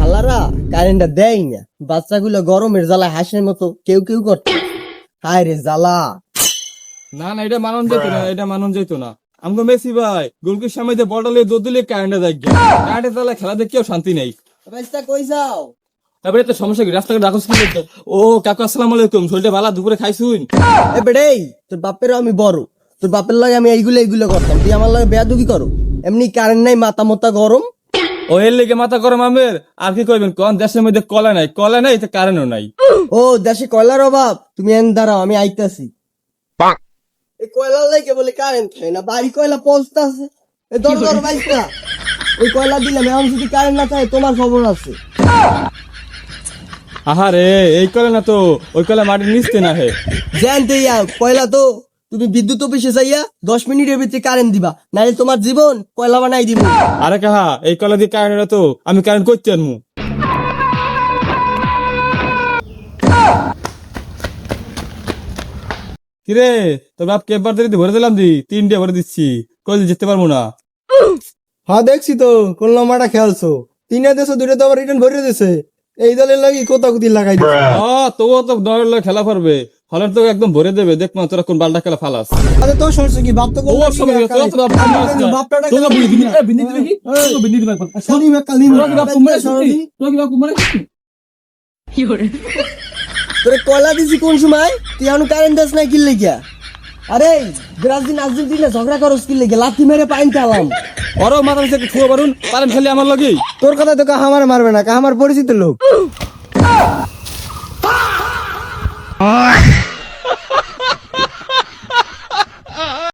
হালারা কারেন্টটা দেয় না, বাচ্চাগুলো গরমের জ্বালা হাসের মতো কেউ কেউ করতে। হায় রে জ্বালা। না না, এটা মানন যেত না, এটা মানন যেত না। আমগো মেসি ভাই গোলকির সামনে যে বড় দৌড় দিলে কারেন্টে দেখবে, কারেন্টের তাহলে খেলা দেখেও শান্তি নেই। বাচ্চা কই যাও? তারপরে তো সমস্যা কি, রাস্তাঘাট রাখছ কি করতে? ও কাকু আসসালামু আলাইকুম, শরীরটা ভালো, দুপুরে খাইছুন? এ বেড়ে, তোর বাপেরও আমি বড়, তোর বাপের লাগে আমি এইগুলো করতাম, তুই আমার লাগে বেয়াদবি করো। এমনি কারেন্ট নাই, মাথা মতা গরম। ও এর লেগে মাথা গরম আমের। আর কি করবেন কোন, দেশের মধ্যে কলা নাই তো কারেন্টও নাই। ও দেশে কয়লার অভাব, তুমি এন দাঁড়াও আমি আইতাছি। এই কয়লার লাগে বলে কারেন্ট খাই না, বাড়ি কয়লা পৌঁছতে আছে। এই দর বাইসটা, ওই কয়লা দিলাম, এখন যদি কারেন্ট না থাকে তোমার খবর আছে। আহারে, এই কলা না তো, ওই কলা মাটির নিচতে না হে। জানতে কয়লা তো তুমি বিদ্যুৎ অফিসে যাইয়া 10 মিনিটের ভিতরে কারেন্ট দিবা, নাহলে তোমার জীবন কয়লা বানাই দিব। আরে কাহা, এই কলা দিয়ে কারেন্ট তো আমি কারেন্ট করতে আনমু। কিরে তোর বাপ কে বার ভরে দিলাম 3টে ভরে দিচ্ছি, কল যেতে পারবো না। হ্যাঁ দেখছি তো, কোন লম্বাটা খেলছো, 3 দেশে 2টা তো আবার রিটার্ন ভরে দিয়েছে। এই দলের লাগি কোথাকুতি লাগাই দিছে। তবুও তো দলের লোক খেলা পারবে, ফলের তো একদম ভরে দেবে, দেখ না তোরা কোন বালটা খেলা ফালাস। আরে তোর সমস্যা কি, বাপ তো ও সময় গেছে, তোর বাপ বাপটা তোর বাপ বিন্দি দিবে কি? তোর বিন্দি দিবে একবার। শনি কালি তোর কি বাপ কুমারে সরদি? তোর কি বাপ কুমারে? তোরে কয়লা দিছি কোন সময়, তুই এখন কারেন্ট দাস নাই কি লেগিয়া? আরে ব্রাজিল আর্জেন্টিনা ঝগড়া করস কি লেগে, লাথি মেরে পাইন চালাম। ওরও মাথা থেকে ছুঁয়ে পারুন, পারেন খেলে আমার লগেই। তোর কথা তো কাহা আমার মারবে না, কাহা আমার পরিচিত লোক।